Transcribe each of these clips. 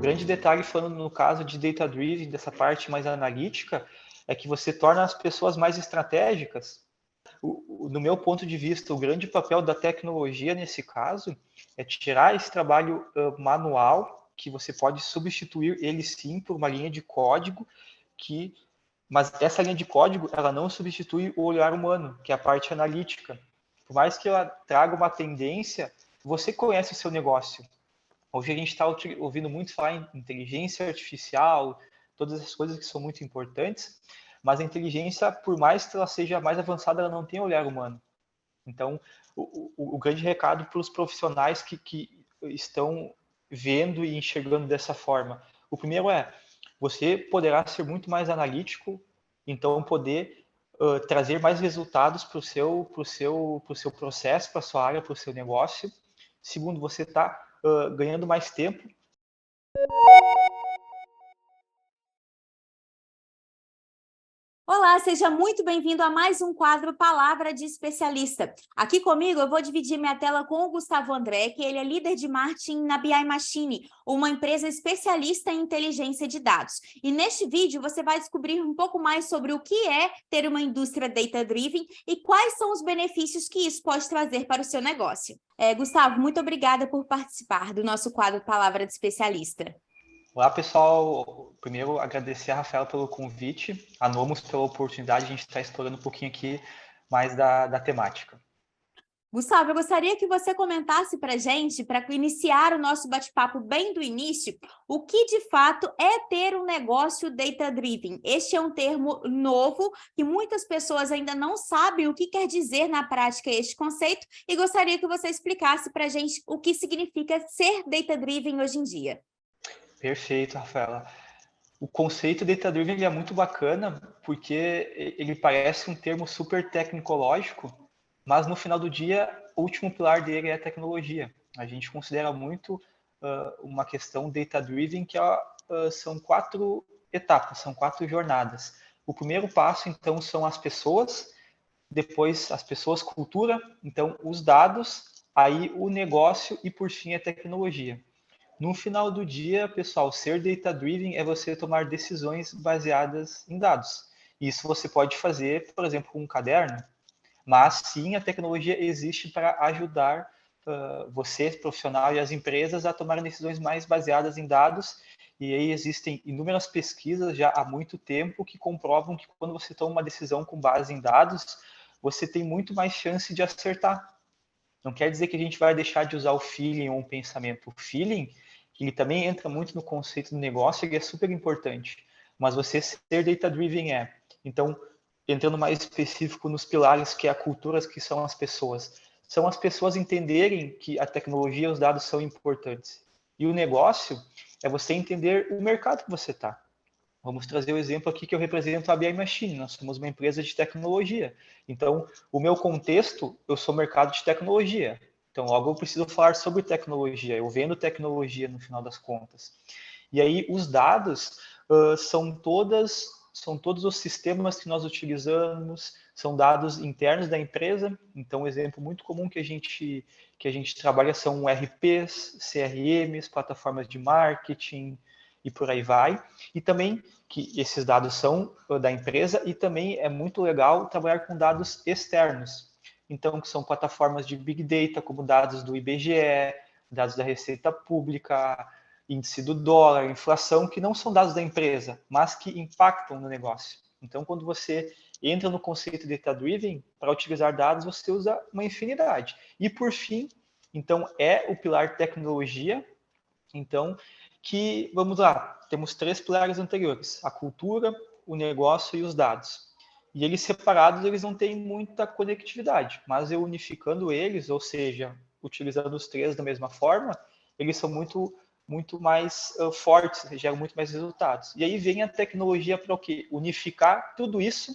grande detalhe, falando no caso de Data Driven, dessa parte mais analítica, é que você torna as pessoas mais estratégicas. No meu ponto de vista, o grande papel da tecnologia nesse caso é tirar esse trabalho manual, que você pode substituir ele sim por uma linha de código, mas essa linha de código ela não substitui o olhar humano, que é a parte analítica. Por mais que ela traga uma tendência, você conhece o seu negócio. Hoje a gente está ouvindo muito falar em inteligência artificial, todas essas coisas que são muito importantes, mas a inteligência, por mais que ela seja mais avançada, ela não tem olhar humano. Então, o grande recado para os profissionais que estão vendo e enxergando dessa forma. O primeiro é, você poderá ser muito mais analítico, então poder trazer mais resultados para o seu processo, para a sua área, para o seu negócio. Segundo, você está ganhando mais tempo. Olá, seja muito bem-vindo a mais um quadro Palavra de Especialista. Aqui comigo eu vou dividir minha tela com o Gustavo André, que ele é líder de marketing na BI Machine, uma empresa especialista em inteligência de dados. E neste vídeo você vai descobrir um pouco mais sobre o que é ter uma indústria data-driven e quais são os benefícios que isso pode trazer para o seu negócio. Gustavo, muito obrigada por participar do nosso quadro Palavra de Especialista. Olá, pessoal. Primeiro, agradecer a Rafaela pelo convite, a Nomos pela oportunidade de a gente estar explorando um pouquinho aqui mais da temática. Gustavo, eu gostaria que você comentasse para a gente, para iniciar o nosso bate-papo bem do início, o que de fato é ter um negócio data-driven. Este é um termo novo que muitas pessoas ainda não sabem o que quer dizer na prática este conceito e gostaria que você explicasse para a gente o que significa ser data-driven hoje em dia. Perfeito, Rafaela. O conceito data-driven é muito bacana porque ele parece um termo super tecnológico, mas no final do dia, o último pilar dele é a tecnologia. A gente considera muito uma questão data-driven que são 4 etapas, são 4 jornadas. O primeiro passo, então, são as pessoas, depois as pessoas, cultura, então os dados, aí o negócio e, por fim, a tecnologia. No final do dia, pessoal, ser data-driven é você tomar decisões baseadas em dados. Isso você pode fazer, por exemplo, com um caderno, mas sim, a tecnologia existe para ajudar você, profissional, e as empresas a tomarem decisões mais baseadas em dados. E aí existem inúmeras pesquisas já há muito tempo que comprovam que quando você toma uma decisão com base em dados, você tem muito mais chance de acertar. Não quer dizer que a gente vai deixar de usar o feeling ou um pensamento. O feeling, ele também entra muito no conceito do negócio, ele é super importante. Mas você ser data-driven é. Então, entrando mais específico nos pilares que é a cultura, que são as pessoas. São as pessoas entenderem que a tecnologia e os dados são importantes. E o negócio é você entender o mercado que você está. Vamos trazer o exemplo aqui que eu represento a BI Machine. Nós somos uma empresa de tecnologia. Então, o meu contexto, eu sou mercado de tecnologia. Então, logo eu preciso falar sobre tecnologia. Eu vendo tecnologia no final das contas. E aí, os dados são todos os sistemas que nós utilizamos, são dados internos da empresa. Então, um exemplo muito comum que a gente trabalha são ERPs, CRMs, plataformas de marketing, e por aí vai. E também que esses dados são da empresa e também é muito legal trabalhar com dados externos. Então, que são plataformas de Big Data, como dados do IBGE, dados da Receita Pública, índice do dólar, inflação, que não são dados da empresa, mas que impactam no negócio. Então, quando você entra no conceito data-driven, para utilizar dados, você usa uma infinidade. E, por fim, então, é o pilar tecnologia. Então, que, vamos lá, temos 3 pilares anteriores, a cultura, o negócio e os dados. E eles separados, eles não têm muita conectividade, mas eu unificando eles, ou seja, utilizando os 3 da mesma forma, eles são muito mais fortes, geram muito mais resultados. E aí vem a tecnologia para o quê? Unificar tudo isso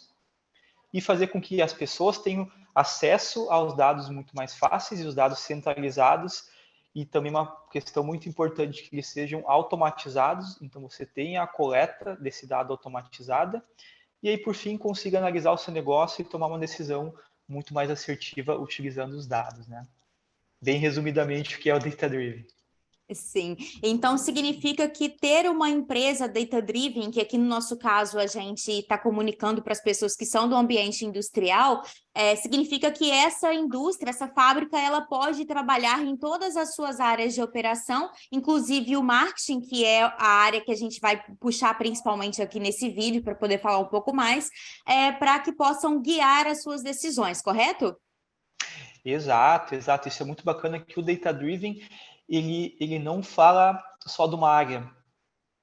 e fazer com que as pessoas tenham acesso aos dados muito mais fáceis e os dados centralizados, e também uma questão muito importante que eles sejam automatizados, então você tenha a coleta desse dado automatizada, e aí por fim consiga analisar o seu negócio e tomar uma decisão muito mais assertiva utilizando os dados, né? Bem resumidamente o que é o Data Driven. Sim, então significa que ter uma empresa data-driven, que aqui no nosso caso a gente está comunicando para as pessoas que são do ambiente industrial, significa que essa indústria, essa fábrica, ela pode trabalhar em todas as suas áreas de operação, inclusive o marketing, que é a área que a gente vai puxar principalmente aqui nesse vídeo para poder falar um pouco mais, para que possam guiar as suas decisões, correto? Exato, exato. Isso é muito bacana que o Data Driven, ele não fala só de uma área.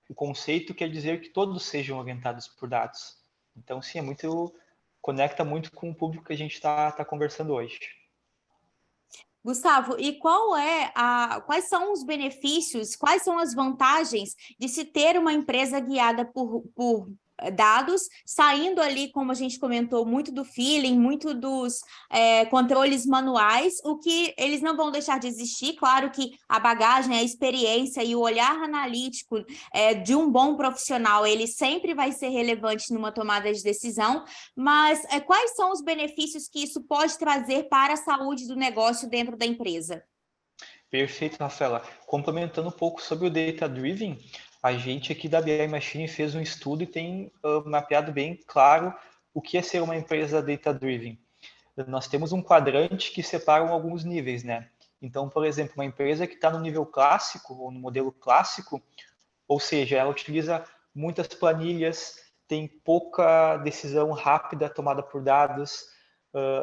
O conceito quer dizer que todos sejam orientados por dados. Então, sim, conecta muito com o público que a gente está conversando hoje. Gustavo, e quais são os benefícios, quais são as vantagens de se ter uma empresa guiada por dados, saindo ali, como a gente comentou, muito do feeling, muito dos controles manuais, o que eles não vão deixar de existir, claro que a bagagem, a experiência e o olhar analítico de um bom profissional, ele sempre vai ser relevante numa tomada de decisão, mas quais são os benefícios que isso pode trazer para a saúde do negócio dentro da empresa? Perfeito, Rafaela. Complementando um pouco sobre o Data Driven, a gente aqui da BI Machine fez um estudo e tem mapeado bem claro o que é ser uma empresa Data Driven. Nós temos um quadrante que separa alguns níveis, né? Então, por exemplo, uma empresa que está no nível clássico, ou no modelo clássico, ou seja, ela utiliza muitas planilhas, tem pouca decisão rápida tomada por dados,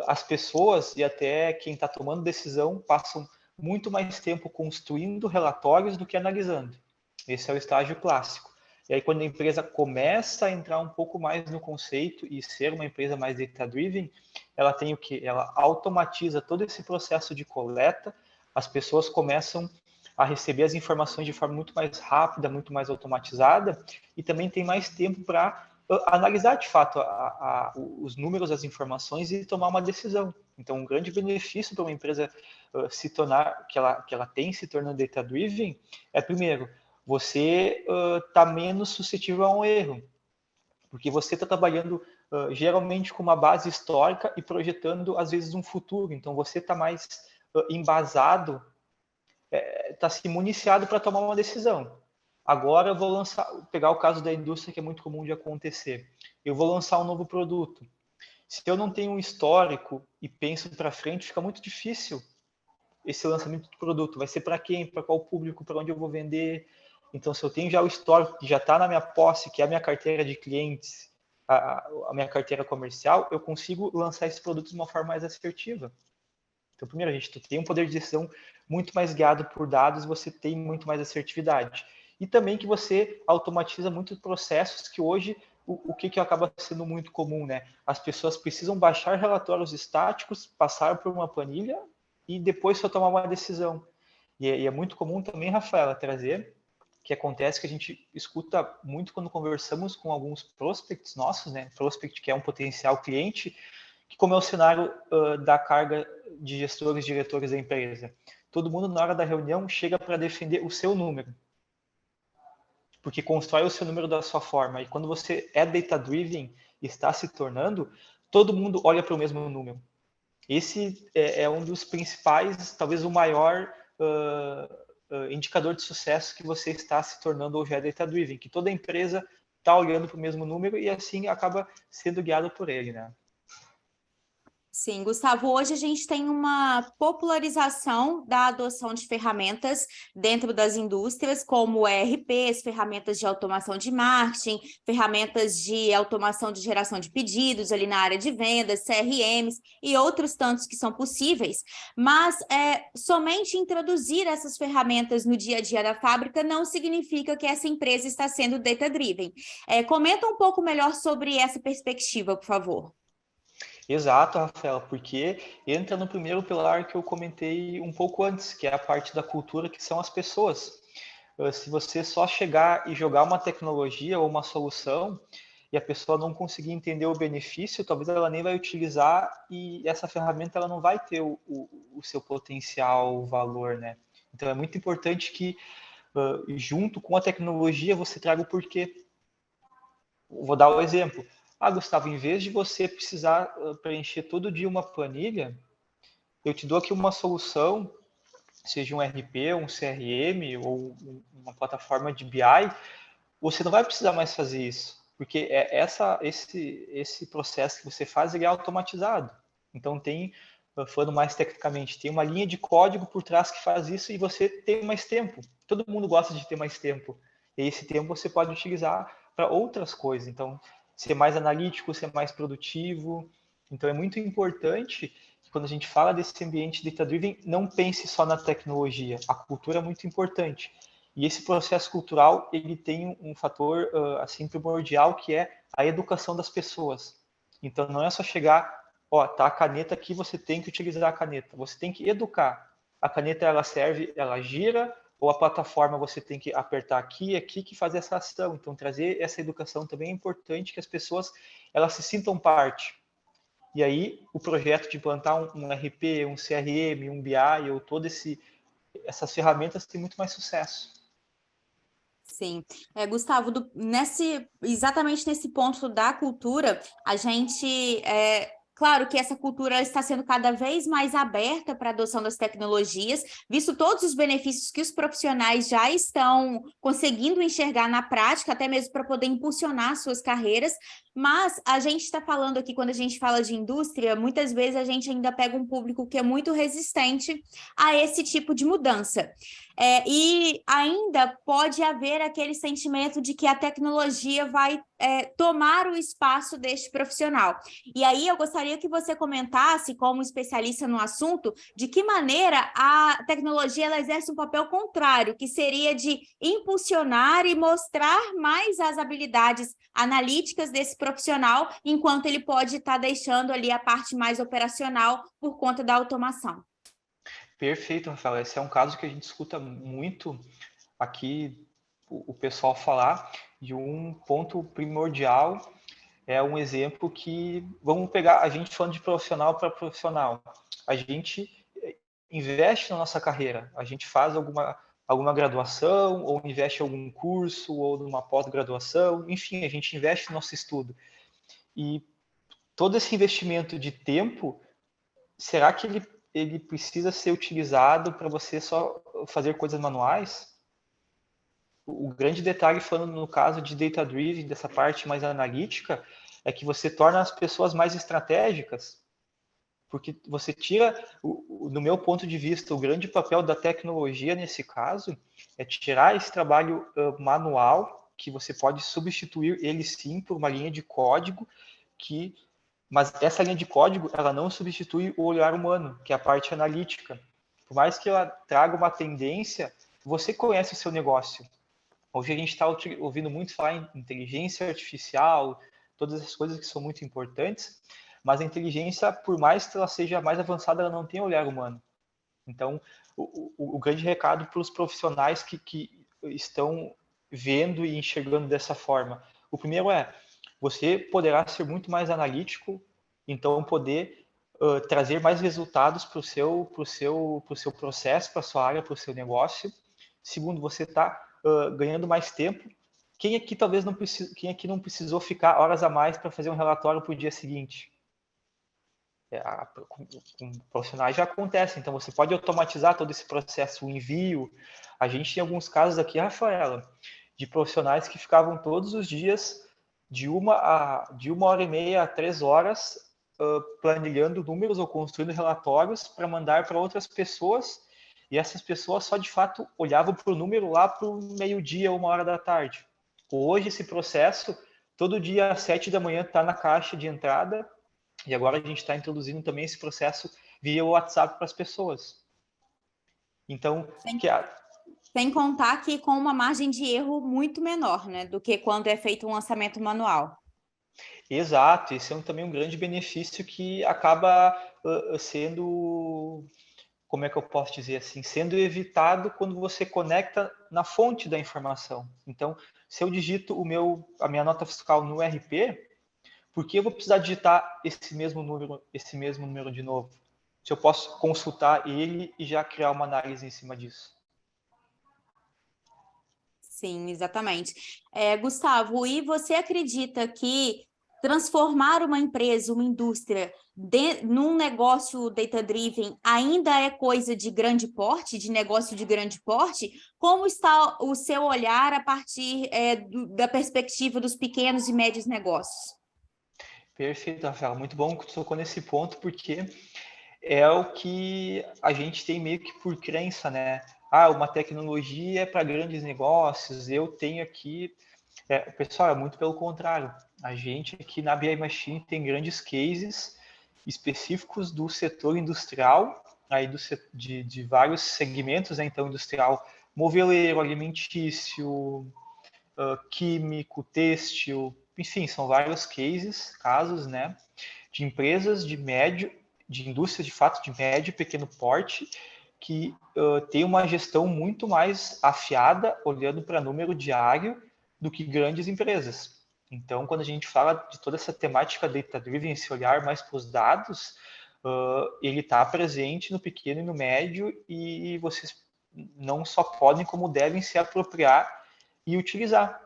as pessoas e até quem está tomando decisão passam muito mais tempo construindo relatórios do que analisando. Esse é o estágio clássico. E aí, quando a empresa começa a entrar um pouco mais no conceito e ser uma empresa mais data-driven, ela tem o quê? Ela automatiza todo esse processo de coleta, as pessoas começam a receber as informações de forma muito mais rápida, muito mais automatizada, e também tem mais tempo para analisar de fato os números, as informações e tomar uma decisão. Então, um grande benefício para uma empresa se tornar, que ela tem se tornando data-driven, é, primeiro, você está menos suscetível a um erro, porque você está trabalhando geralmente com uma base histórica e projetando, às vezes, um futuro. Então, você está mais embasado, está se municiado para tomar uma decisão. Agora eu vou pegar o caso da indústria que é muito comum de acontecer. Eu vou lançar um novo produto. Se eu não tenho um histórico e penso para frente, fica muito difícil esse lançamento do produto. Vai ser para quem? Para qual público? Para onde eu vou vender? Então, se eu tenho já o histórico que já está na minha posse, que é a minha carteira de clientes, a minha carteira comercial, eu consigo lançar esse produto de uma forma mais assertiva. Então, primeiro, a gente tem um poder de decisão muito mais guiado por dados, você tem muito mais assertividade. E também que você automatiza muitos processos que hoje, o que acaba sendo muito comum, né? As pessoas precisam baixar relatórios estáticos, passar por uma planilha e depois só tomar uma decisão. E é muito comum também, Rafaela, trazer, que acontece que a gente escuta muito quando conversamos com alguns prospects nossos, né? Prospect que é um potencial cliente, que como é o cenário da carga de gestores, diretores da empresa. Todo mundo, na hora da reunião, chega para defender o seu número, porque constrói o seu número da sua forma. E quando você é data-driven e está se tornando, todo mundo olha para o mesmo número. Esse é um dos principais, talvez o maior indicador de sucesso que você está se tornando hoje é data-driven, que toda empresa está olhando para o mesmo número e assim acaba sendo guiado por ele, né? Sim, Gustavo, hoje a gente tem uma popularização da adoção de ferramentas dentro das indústrias, como ERPs, ferramentas de automação de marketing, ferramentas de automação de geração de pedidos ali na área de vendas, CRMs e outros tantos que são possíveis, mas somente introduzir essas ferramentas no dia a dia da fábrica não significa que essa empresa está sendo data-driven. Comenta um pouco melhor sobre essa perspectiva, por favor. Exato, Rafaela, porque entra no primeiro pilar que eu comentei um pouco antes, que é a parte da cultura, que são as pessoas. Se você só chegar e jogar uma tecnologia ou uma solução e a pessoa não conseguir entender o benefício, talvez ela nem vai utilizar e essa ferramenta ela não vai ter o seu potencial, o valor, né? Então é muito importante que junto com a tecnologia você traga o porquê. Vou dar o exemplo. Ah, Gustavo, em vez de você precisar preencher todo dia uma planilha, eu te dou aqui uma solução seja um RP, um CRM ou uma plataforma de BI, você não vai precisar mais fazer isso, porque esse processo que você faz, ele é automatizado. Então falando mais tecnicamente, tem uma linha de código por trás que faz isso e você tem mais tempo. Todo mundo gosta de ter mais tempo. E esse tempo você pode utilizar para outras coisas. Então, ser mais analítico, ser mais produtivo. Então, é muito importante que quando a gente fala desse ambiente data-driven, não pense só na tecnologia. A cultura é muito importante. E esse processo cultural, ele tem um fator assim primordial, que é a educação das pessoas. Então, não é só chegar, ó, tá a caneta aqui, você tem que utilizar a caneta. Você tem que educar. A caneta, ela serve, ela gira, ou a plataforma você tem que apertar aqui e aqui que faz essa ação. Então, trazer essa educação também é importante, que as pessoas elas se sintam parte. E aí, o projeto de implantar um RP, um CRM, um BI, ou essas ferramentas tem muito mais sucesso. Sim. Gustavo, exatamente nesse ponto da cultura, a gente. Claro que essa cultura está sendo cada vez mais aberta para a adoção das tecnologias, visto todos os benefícios que os profissionais já estão conseguindo enxergar na prática, até mesmo para poder impulsionar suas carreiras. Mas a gente está falando aqui, quando a gente fala de indústria, muitas vezes a gente ainda pega um público que é muito resistente a esse tipo de mudança. E ainda pode haver aquele sentimento de que a tecnologia vai tomar o espaço deste profissional. E aí eu gostaria que você comentasse, como especialista no assunto, de que maneira a tecnologia ela exerce um papel contrário, que seria de impulsionar e mostrar mais as habilidades analíticas desse profissional, enquanto ele pode estar deixando ali a parte mais operacional por conta da automação. Perfeito, Rafael. Esse é um caso que a gente escuta muito aqui o pessoal falar de um ponto primordial. É um exemplo que, vamos pegar a gente falando de profissional para profissional. A gente investe na nossa carreira, a gente faz alguma graduação, ou investe em algum curso, ou numa pós-graduação, enfim, a gente investe no nosso estudo. E todo esse investimento de tempo, será que ele precisa ser utilizado para você só fazer coisas manuais? O grande detalhe, falando no caso de data-driven, dessa parte mais analítica, é que você torna as pessoas mais estratégicas, porque você tira, no meu ponto de vista, o grande papel da tecnologia nesse caso é tirar esse trabalho manual, que você pode substituir ele sim por uma linha de código, mas essa linha de código ela não substitui o olhar humano, que é a parte analítica. Por mais que ela traga uma tendência, você conhece o seu negócio. Hoje a gente está ouvindo muito falar em inteligência artificial, todas essas coisas que são muito importantes, mas a inteligência, por mais que ela seja mais avançada, ela não tem olhar humano. Então, o grande recado para os profissionais que estão vendo e enxergando dessa forma, o primeiro é, você poderá ser muito mais analítico, então poder trazer mais resultados para o seu processo, para a sua área, para o seu negócio. Segundo, você está ganhando mais tempo. Quem aqui não precisou ficar horas a mais para fazer um relatório para o dia seguinte? Com profissionais já acontece, então você pode automatizar todo esse processo, o envio. A gente tem alguns casos aqui, Rafaela, de profissionais que ficavam todos os dias de uma hora e meia a 3 horas planilhando números ou construindo relatórios para mandar para outras pessoas, e essas pessoas só de fato olhavam para o número lá para o meio-dia, 1 hora da tarde. Hoje esse processo, todo dia às 7 da manhã está na caixa de entrada, e agora a gente está introduzindo também esse processo via WhatsApp para as pessoas. Então, Sem contar que com uma margem de erro muito menor, né, do que quando é feito um lançamento manual. Exato, esse é também um grande benefício que acaba sendo, como é que eu posso dizer assim, sendo evitado quando você conecta na fonte da informação. Então, se eu digito a minha nota fiscal no RP, por que eu vou precisar digitar esse mesmo número de novo? Se eu posso consultar ele e já criar uma análise em cima disso. Sim, exatamente. Gustavo, e você acredita que transformar uma empresa, uma indústria, num negócio data-driven ainda é coisa de grande porte, de negócio de grande porte? Como está o seu olhar a partir da perspectiva dos pequenos e médios negócios? Perfeito, Rafael. Muito bom que tu tocou nesse ponto, porque é o que a gente tem meio que por crença, né? Ah, uma tecnologia é para grandes negócios, eu tenho aqui... pessoal, é muito pelo contrário. A gente aqui na BI Machine tem grandes cases específicos do setor industrial, aí de vários segmentos, né? Então, industrial moveleiro, alimentício, químico, têxtil, enfim, são vários casos, né? De empresas de médio, de indústria de fato de médio e pequeno porte, que tem uma gestão muito mais afiada, olhando para número diário, do que grandes empresas. Então, quando a gente fala de toda essa temática data-driven, esse olhar mais para os dados, ele está presente no pequeno e no médio, e vocês não só podem, como devem se apropriar e utilizar.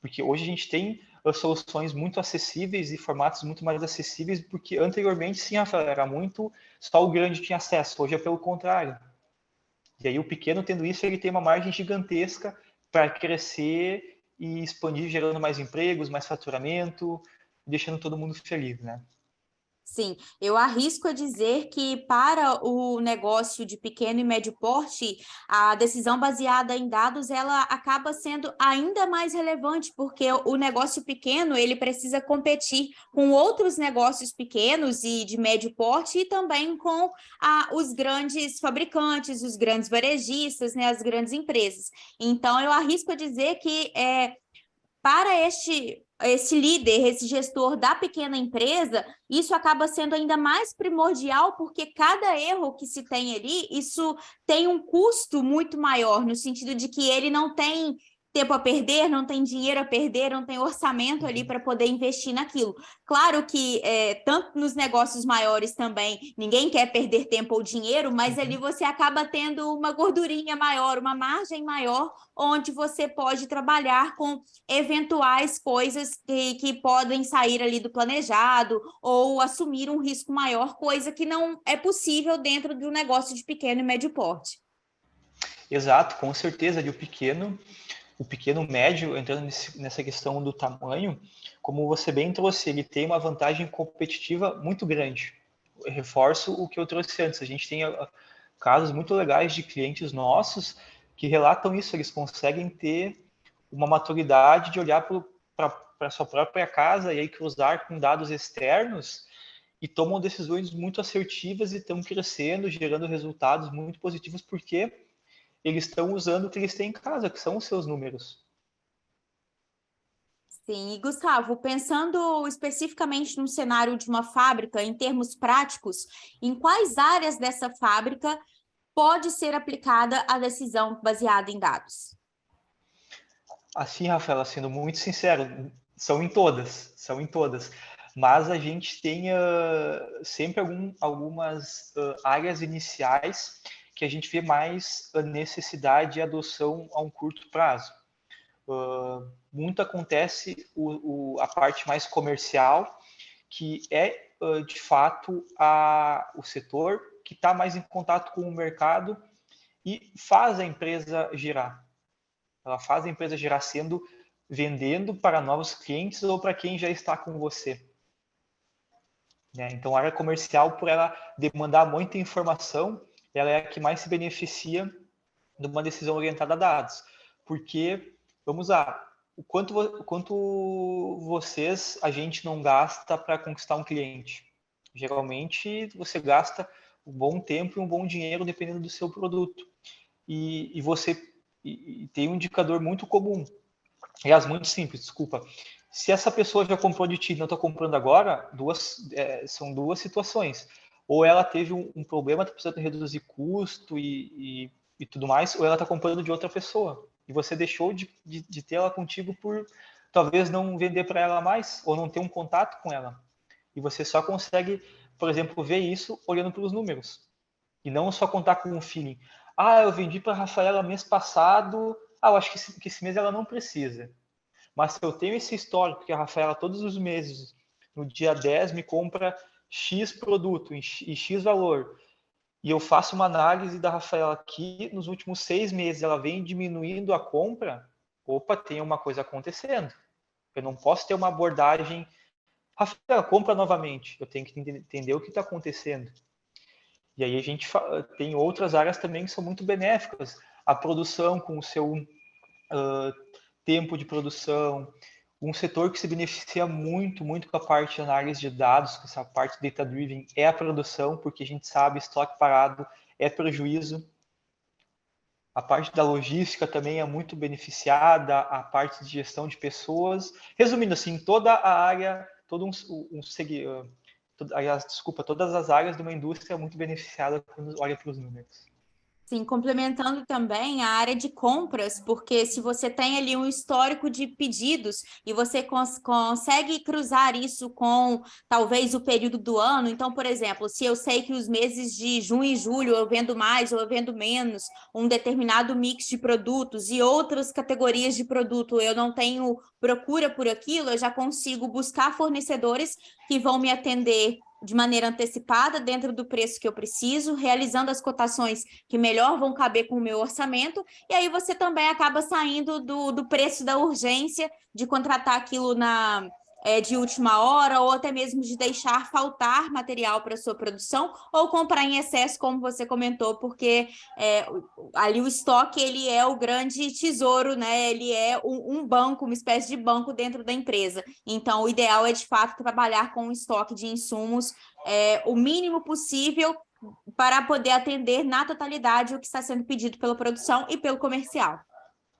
Porque hoje a gente tem soluções muito acessíveis e formatos muito mais acessíveis, porque anteriormente, sim, Rafael, era muito, só o grande tinha acesso, hoje é pelo contrário. E aí o pequeno, tendo isso, ele tem uma margem gigantesca para crescer e expandir, gerando mais empregos, mais faturamento, deixando todo mundo feliz, né? Sim, eu arrisco a dizer que para o negócio de pequeno e médio porte, a decisão baseada em dados, ela acaba sendo ainda mais relevante, porque o negócio pequeno, ele precisa competir com outros negócios pequenos e de médio porte e também com os grandes fabricantes, os grandes varejistas, né, as grandes empresas. Então, eu arrisco a dizer que para esse líder, esse gestor da pequena empresa, isso acaba sendo ainda mais primordial, porque cada erro que se tem ali, isso tem um custo muito maior, no sentido de que ele não tem tempo a perder, não tem dinheiro a perder, não tem orçamento ali para poder investir naquilo. Claro que tanto nos negócios maiores também, ninguém quer perder tempo ou dinheiro, mas ali você acaba tendo uma gordurinha maior, uma margem maior, onde você pode trabalhar com eventuais coisas que podem sair ali do planejado ou assumir um risco maior, coisa que não é possível dentro de um negócio de pequeno e médio porte. Exato, com certeza, o pequeno médio, entrando nessa questão do tamanho, como você bem trouxe, ele tem uma vantagem competitiva muito grande. Eu reforço o que eu trouxe antes, a gente tem casos muito legais de clientes nossos que relatam isso, eles conseguem ter uma maturidade de olhar para a sua própria casa e aí cruzar com dados externos e tomam decisões muito assertivas e estão crescendo, gerando resultados muito positivos, porque eles estão usando o que eles têm em casa, que são os seus números. Sim, e Gustavo, pensando especificamente no cenário de uma fábrica, em termos práticos, em quais áreas dessa fábrica pode ser aplicada a decisão baseada em dados? Assim, Rafaela, sendo muito sincero, são em todas. Mas a gente tem sempre algumas áreas iniciais que a gente vê mais a necessidade de adoção a um curto prazo. Muito acontece a parte mais comercial, que é, de fato, o setor que está mais em contato com o mercado e faz a empresa girar. Ela faz a empresa girar vendendo para novos clientes ou para quem já está com você. Né? Então, a área comercial, por ela demandar muita informação, ela é a que mais se beneficia de uma decisão orientada a dados. Porque, vamos lá, o quanto a gente não gasta para conquistar um cliente? Geralmente, você gasta um bom tempo e um bom dinheiro dependendo do seu produto. E tem um indicador muito comum, aliás, muito simples, desculpa. Se essa pessoa já comprou de ti e não está comprando agora, são duas situações. Ou ela teve um problema, está precisando reduzir custo e tudo mais, ou ela está comprando de outra pessoa. E você deixou de ter ela contigo por talvez não vender para ela mais, ou não ter um contato com ela. E você só consegue, por exemplo, ver isso olhando para os números. E não só contar com um feeling. Ah, eu vendi para a Rafaela mês passado. Ah, eu acho que esse mês ela não precisa. Mas se eu tenho esse histórico que a Rafaela todos os meses no dia 10 me compra X produto e X valor, e eu faço uma análise da Rafaela aqui, nos últimos 6 meses ela vem diminuindo a compra, opa, tem uma coisa acontecendo. Eu não posso ter uma abordagem, Rafaela, compra novamente. Eu tenho que entender o que está acontecendo. E aí a gente tem outras áreas também que são muito benéficas. A produção com o seu tempo de produção, um setor que se beneficia muito, muito com a parte de análise de dados, com essa parte data-driven, é a produção, porque a gente sabe estoque parado é prejuízo. A parte da logística também é muito beneficiada, a parte de gestão de pessoas. Resumindo assim, toda a área, todas as áreas de uma indústria é muito beneficiada quando olha para os números. Sim, complementando também a área de compras, porque se você tem ali um histórico de pedidos e você consegue cruzar isso com talvez o período do ano, então, por exemplo, se eu sei que os meses de junho e julho eu vendo mais ou eu vendo menos um determinado mix de produtos e outras categorias de produto eu não tenho procura por aquilo, eu já consigo buscar fornecedores que vão me atender de maneira antecipada, dentro do preço que eu preciso, realizando as cotações que melhor vão caber com o meu orçamento, e aí você também acaba saindo do preço da urgência de contratar aquilo de última hora, ou até mesmo de deixar faltar material para sua produção, ou comprar em excesso, como você comentou, porque ali o estoque ele é o grande tesouro, né? Ele é um banco, uma espécie de banco dentro da empresa. Então, o ideal é, de fato, trabalhar com um estoque de insumos o mínimo possível para poder atender na totalidade o que está sendo pedido pela produção e pelo comercial.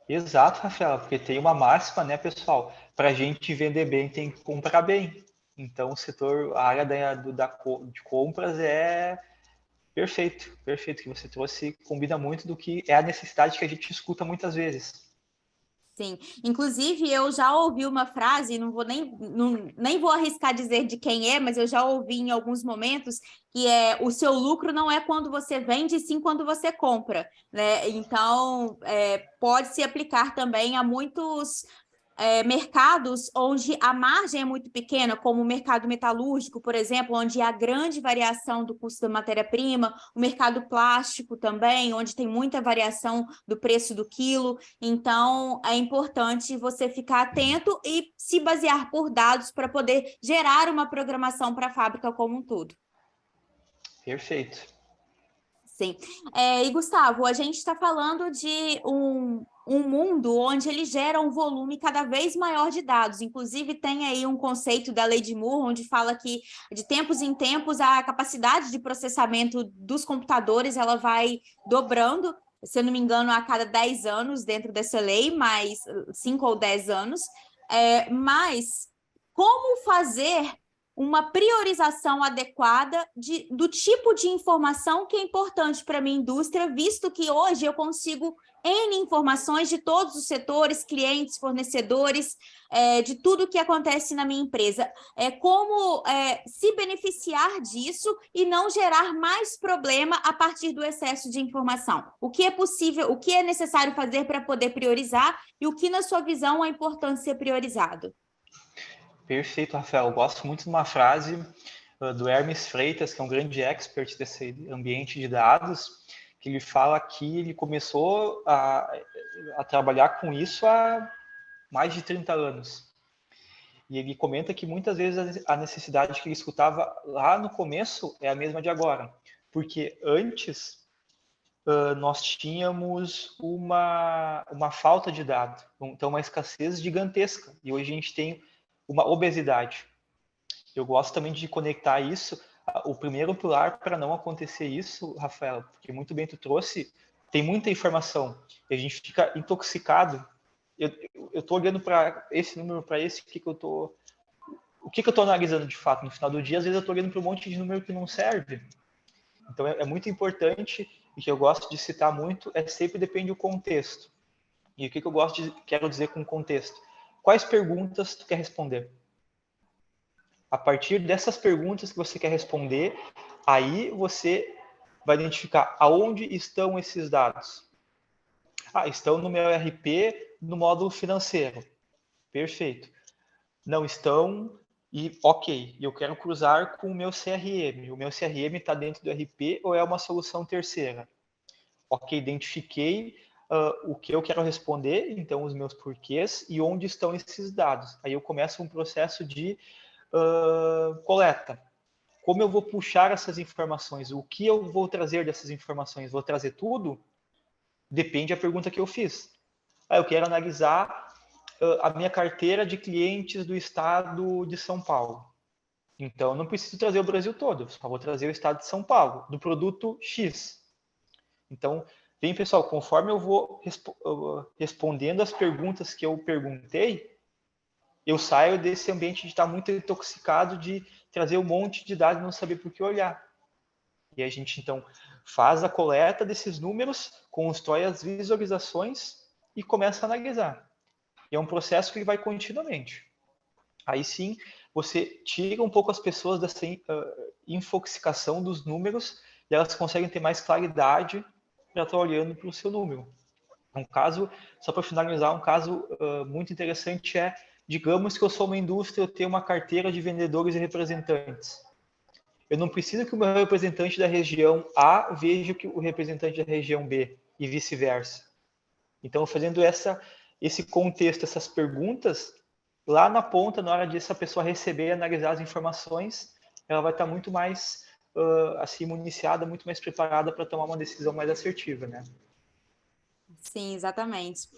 Exato, Rafaela, porque tem uma máxima, né, pessoal? Para a gente vender bem, tem que comprar bem. Então, o setor, a área de compras é perfeito, perfeito que você trouxe, combina muito do que é a necessidade que a gente escuta muitas vezes. Sim, inclusive eu já ouvi uma frase, nem vou arriscar dizer de quem é, mas eu já ouvi em alguns momentos que o seu lucro não é quando você vende, sim quando você compra, né? Então pode se aplicar também a muitos mercados onde a margem é muito pequena, como o mercado metalúrgico, por exemplo, onde há grande variação do custo da matéria-prima, o mercado plástico também, onde tem muita variação do preço do quilo. Então, é importante você ficar atento e se basear por dados para poder gerar uma programação para a fábrica como um todo. Perfeito. Sim. E, Gustavo, a gente está falando de um mundo onde ele gera um volume cada vez maior de dados. Inclusive, tem aí um conceito da Lei de Moore, onde fala que, de tempos em tempos, a capacidade de processamento dos computadores ela vai dobrando, se eu não me engano, a cada 10 anos dentro dessa lei, mais 5 ou 10 anos. Mas como fazer uma priorização adequada do tipo de informação que é importante para a minha indústria, visto que hoje eu consigo N informações de todos os setores, clientes, fornecedores, de tudo que acontece na minha empresa. Como se beneficiar disso e não gerar mais problema a partir do excesso de informação. O que é possível, o que é necessário fazer para poder priorizar e o que, na sua visão, é importante ser priorizado? Perfeito, Rafael. Eu gosto muito de uma frase do Hermes Freitas, que é um grande expert desse ambiente de dados, que ele fala que ele começou a trabalhar com isso há mais de 30 anos. E ele comenta que muitas vezes a necessidade que ele escutava lá no começo é a mesma de agora. Porque antes nós tínhamos uma falta de dados, então uma escassez gigantesca. E hoje a gente tem uma obesidade. Eu gosto também de conectar isso. O primeiro pilar para não acontecer isso, Rafael, porque muito bem tu trouxe, tem muita informação e a gente fica intoxicado. Eu estou olhando para esse número, para esse, o que eu estou analisando de fato no final do dia. Às vezes eu estou olhando para um monte de número que não serve. Então é muito importante e que eu gosto de citar muito sempre depende do contexto. E o que eu quero dizer com contexto? Quais perguntas tu quer responder? A partir dessas perguntas que você quer responder, aí você vai identificar aonde estão esses dados. Estão no meu ERP, no módulo financeiro. Perfeito. Não estão E, ok, eu quero cruzar com o meu CRM. O meu CRM está dentro do RP ou é uma solução terceira? Ok, identifiquei o que eu quero responder, então os meus porquês e onde estão esses dados. Aí eu começo um processo de coleta. Como eu vou puxar essas informações? O que eu vou trazer dessas informações? Vou trazer tudo? Depende da pergunta que eu fiz. Eu quero analisar a minha carteira de clientes do estado de São Paulo. Então, eu não preciso trazer o Brasil todo, só vou trazer o estado de São Paulo, do produto X. Então, bem, pessoal, conforme eu vou respondendo as perguntas que eu perguntei, eu saio desse ambiente de estar muito intoxicado de trazer um monte de dados e não saber por que olhar. E a gente, então, faz a coleta desses números, constrói as visualizações e começa a analisar. E é um processo que vai continuamente. Aí sim, você tira um pouco as pessoas dessa infoxicação dos números e elas conseguem ter mais claridade para estar olhando para o seu número. Um caso, só para finalizar, um caso muito interessante é, digamos que eu sou uma indústria, eu tenho uma carteira de vendedores e representantes. Eu não preciso que o meu representante da região A veja que o representante da região B e vice-versa. Então, fazendo esse contexto, essas perguntas, lá na ponta, na hora de essa pessoa receber e analisar as informações, ela vai estar muito mais assim, municiada, muito mais preparada para tomar uma decisão mais assertiva, né? Sim, exatamente.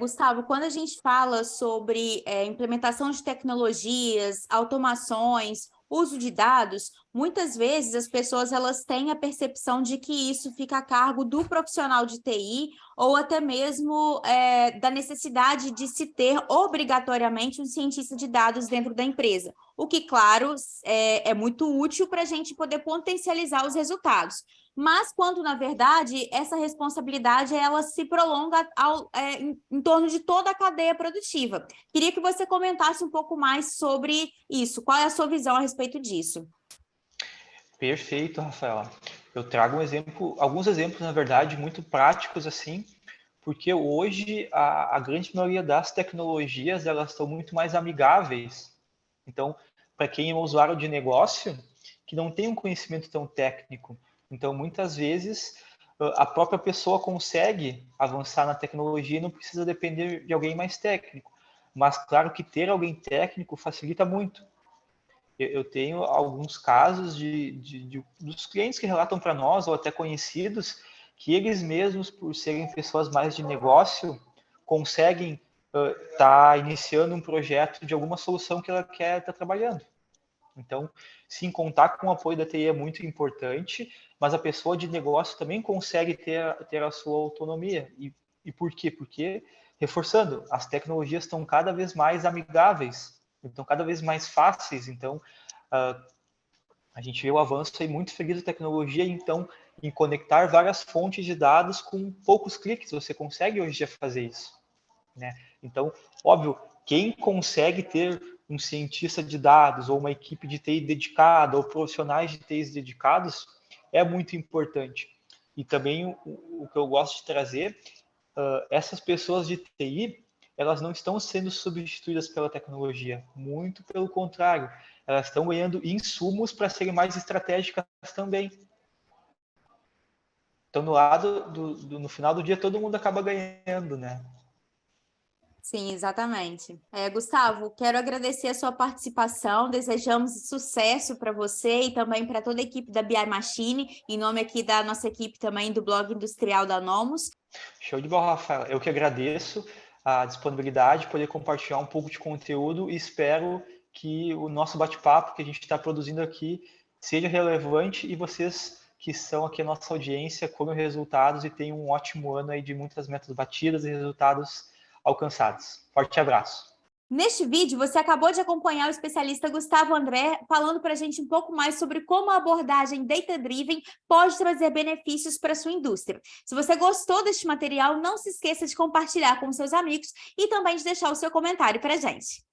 Gustavo, quando a gente fala sobre implementação de tecnologias, automações, uso de dados, muitas vezes as pessoas elas têm a percepção de que isso fica a cargo do profissional de TI ou até mesmo da necessidade de se ter obrigatoriamente um cientista de dados dentro da empresa, o que, claro, é muito útil para a gente poder potencializar os resultados. Mas quando, na verdade, essa responsabilidade ela se prolonga em torno de toda a cadeia produtiva. Queria que você comentasse um pouco mais sobre isso. Qual é a sua visão a respeito disso? Perfeito, Rafaela. Eu trago alguns exemplos, na verdade, muito práticos, assim, porque hoje a grande maioria das tecnologias elas estão muito mais amigáveis. Então, para quem é um usuário de negócio, que não tem um conhecimento tão técnico, então, muitas vezes, a própria pessoa consegue avançar na tecnologia e não precisa depender de alguém mais técnico. Mas, claro que ter alguém técnico facilita muito. Eu tenho alguns casos dos clientes que relatam para nós, ou até conhecidos, que eles mesmos, por serem pessoas mais de negócio, conseguem estar iniciando um projeto de alguma solução que ela quer estar trabalhando. Então, sim, contar com o apoio da TI é muito importante, mas a pessoa de negócio também consegue ter a sua autonomia. E por quê? Porque, reforçando, as tecnologias estão cada vez mais amigáveis, estão cada vez mais fáceis. Então, a gente vê o avanço aí muito feliz da tecnologia, então, em conectar várias fontes de dados com poucos cliques, você consegue hoje fazer isso, né? Então, óbvio, quem consegue ter um cientista de dados ou uma equipe de TI dedicada ou profissionais de TI dedicados é muito importante. E também o que eu gosto de trazer, essas pessoas de TI, elas não estão sendo substituídas pela tecnologia, muito pelo contrário, elas estão ganhando insumos para serem mais estratégicas também. Então, no final do dia, todo mundo acaba ganhando, né? Sim, exatamente. Gustavo, quero agradecer a sua participação, desejamos sucesso para você e também para toda a equipe da BI Machine, em nome aqui da nossa equipe também do Blog Industrial da Nomus. Show de bola, Rafael. Eu que agradeço a disponibilidade, poder compartilhar um pouco de conteúdo e espero que o nosso bate-papo que a gente está produzindo aqui seja relevante e vocês que são aqui a nossa audiência colhem resultados e tenham um ótimo ano aí de muitas metas batidas e resultados alcançados. Forte abraço. Neste vídeo, você acabou de acompanhar o especialista Gustavo André falando para a gente um pouco mais sobre como a abordagem data-driven pode trazer benefícios para a sua indústria. Se você gostou deste material, não se esqueça de compartilhar com seus amigos e também de deixar o seu comentário para a gente.